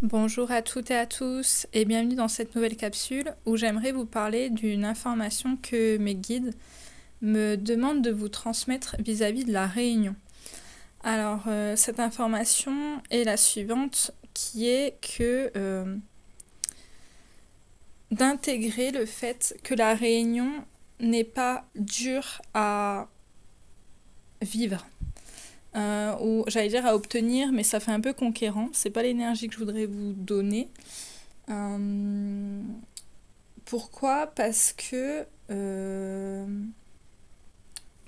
Bonjour à toutes et à tous et bienvenue dans cette nouvelle capsule où j'aimerais vous parler d'une information que mes guides me demandent de vous transmettre vis-à-vis de la réunion. Alors cette information est la suivante qui est que d'intégrer le fait que la réunion n'est pas dure à vivre. Ou j'allais dire à obtenir, mais ça fait un peu conquérant. C'est pas l'énergie que je voudrais vous donner. Pourquoi? Parce que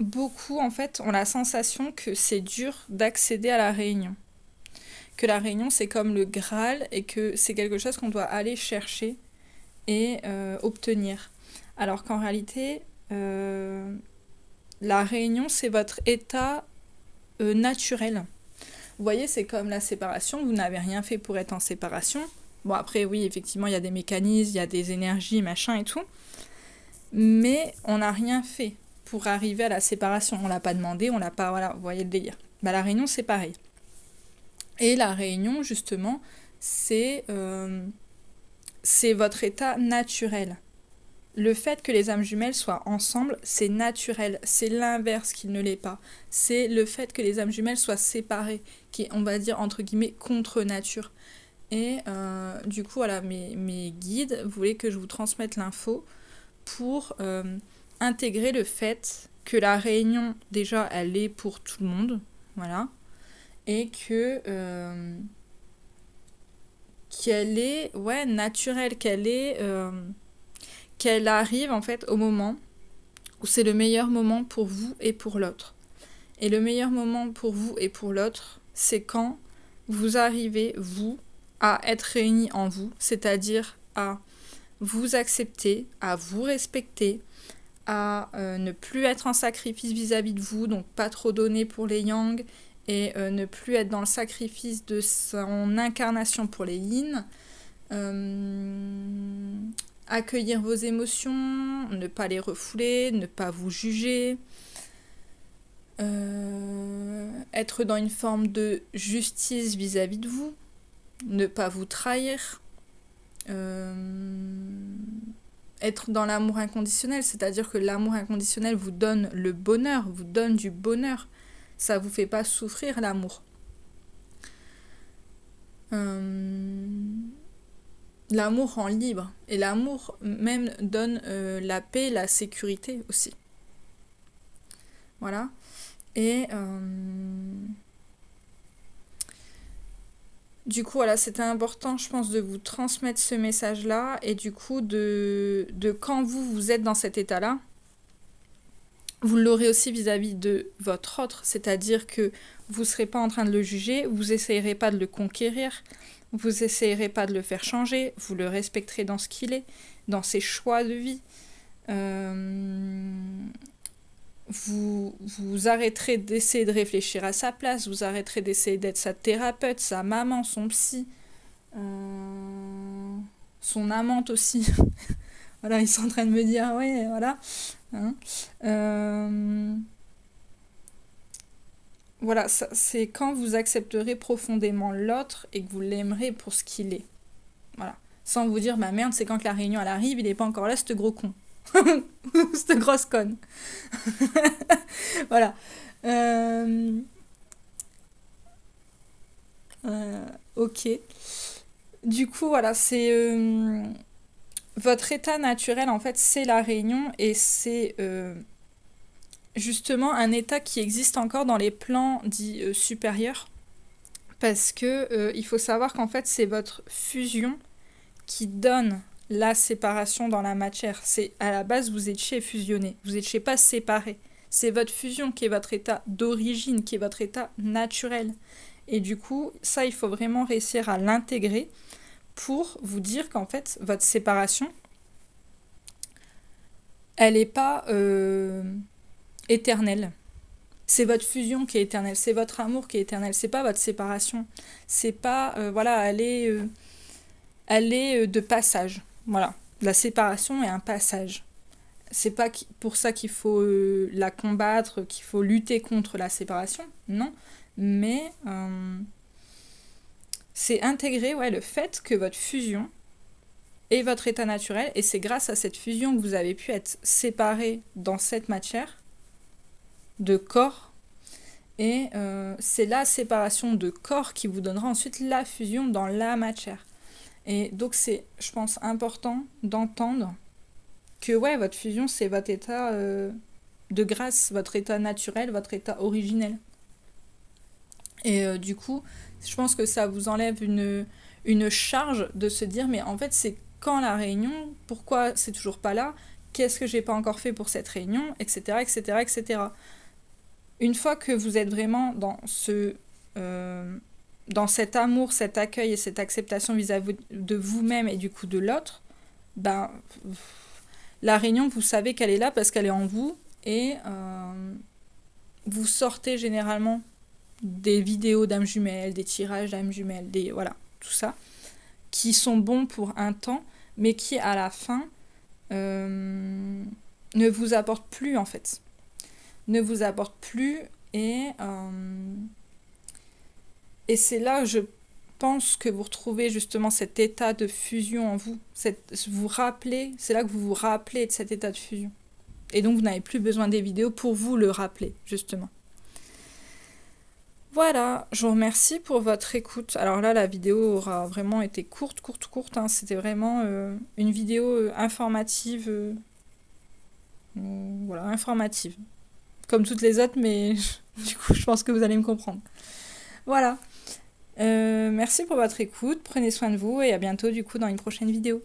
beaucoup en fait ont la sensation que c'est dur d'accéder à la réunion. Que la réunion c'est comme le Graal et que c'est quelque chose qu'on doit aller chercher et obtenir. Alors qu'en réalité, la réunion c'est votre état naturel. Vous voyez, c'est comme la séparation, vous n'avez rien fait pour être en séparation. Bon, après, oui, effectivement, il y a des mécanismes, il y a des énergies, machin et tout. Mais on n'a rien fait pour arriver à la séparation. On l'a pas demandé, on l'a pas... Voilà, vous voyez le délire. Bah, la réunion, c'est pareil. Et la réunion, justement, c'est votre état naturel. Le fait que les âmes jumelles soient ensemble, c'est naturel. C'est l'inverse qui ne l'est pas. C'est le fait que les âmes jumelles soient séparées, qui est, on va dire, entre guillemets, contre nature. Et du coup, voilà, mes guides voulaient que je vous transmette l'info pour intégrer le fait que la réunion, déjà, elle est pour tout le monde, voilà, et que qu'elle est, ouais, naturelle, qu'elle arrive en fait au moment où c'est le meilleur moment pour vous et pour l'autre. Et le meilleur moment pour vous et pour l'autre, c'est quand vous arrivez, vous, à être réunis en vous, c'est-à-dire à vous accepter, à vous respecter, à ne plus être en sacrifice vis-à-vis de vous, donc pas trop donner pour les yang, et ne plus être dans le sacrifice de son incarnation pour les yin, accueillir vos émotions, ne pas les refouler, ne pas vous juger, être dans une forme de justice vis-à-vis de vous, ne pas vous trahir, être dans l'amour inconditionnel, c'est-à-dire que l'amour inconditionnel vous donne le bonheur, vous donne du bonheur, ça vous fait pas souffrir l'amour. L'amour rend libre et l'amour même donne la paix, la sécurité aussi. Voilà. Et du coup, voilà, c'était important, je pense, de vous transmettre ce message-là et du coup, de quand vous êtes dans cet état-là, vous l'aurez aussi vis-à-vis de votre autre, c'est-à-dire que vous ne serez pas en train de le juger, vous n'essayerez pas de le conquérir, vous n'essayerez pas de le faire changer, vous le respecterez dans ce qu'il est, dans ses choix de vie. Vous arrêterez d'essayer de réfléchir à sa place, vous arrêterez d'essayer d'être sa thérapeute, sa maman, son psy, son amante aussi. Voilà, ils sont en train de me dire, ouais, voilà. Hein. Voilà, c'est quand vous accepterez profondément l'autre et que vous l'aimerez pour ce qu'il est. Voilà. Sans vous dire, bah merde, c'est quand que la réunion elle arrive, il est pas encore là, ce gros con. Cette grosse conne. Voilà. Ok. Du coup, voilà, c'est votre état naturel en fait, c'est la réunion et c'est justement un état qui existe encore dans les plans dits supérieurs parce que il faut savoir qu'en fait, c'est votre fusion qui donne la séparation dans la matière. C'est à la base, vous étiez fusionné, vous n'étiez pas séparé. C'est votre fusion qui est votre état d'origine, qui est votre état naturel. Et du coup, ça, il faut vraiment réussir à l'intégrer pour vous dire qu'en fait, votre séparation, elle n'est pas éternelle. C'est votre fusion qui est éternelle, c'est votre amour qui est éternel, c'est pas votre séparation. C'est pas, voilà, elle est de passage. Voilà, la séparation est un passage. C'est pas pour ça qu'il faut la combattre, qu'il faut lutter contre la séparation, non. Mais C'est intégrer le fait que votre fusion est votre état naturel, et c'est grâce à cette fusion que vous avez pu être séparés dans cette matière de corps, et c'est la séparation de corps qui vous donnera ensuite la fusion dans la matière. Et donc c'est, je pense, important d'entendre que votre fusion, c'est votre état de grâce, votre état naturel, votre état originel. Et du coup, je pense que ça vous enlève une charge de se dire, mais en fait, c'est quand la réunion, pourquoi c'est toujours pas là, qu'est-ce que j'ai pas encore fait pour cette réunion, etc., etc., etc. Une fois que vous êtes vraiment dans cet amour, cet accueil et cette acceptation vis-à-vis de vous-même et du coup de l'autre, ben, la réunion, vous savez qu'elle est là parce qu'elle est en vous, et vous sortez généralement des vidéos d'âmes jumelles, des tirages d'âmes jumelles, tout ça, qui sont bons pour un temps, mais qui à la fin ne vous apportent plus en fait. Ne vous apportent plus, et c'est là, je pense, que vous retrouvez justement cet état de fusion en vous. C'est là que vous vous rappelez de cet état de fusion. Et donc vous n'avez plus besoin des vidéos pour vous le rappeler, justement. Voilà, je vous remercie pour votre écoute. Alors là, la vidéo aura vraiment été courte, hein. C'était vraiment une vidéo informative. Informative. Comme toutes les autres, mais du coup, je pense que vous allez me comprendre. Voilà. Merci pour votre écoute, prenez soin de vous, et à bientôt du coup dans une prochaine vidéo.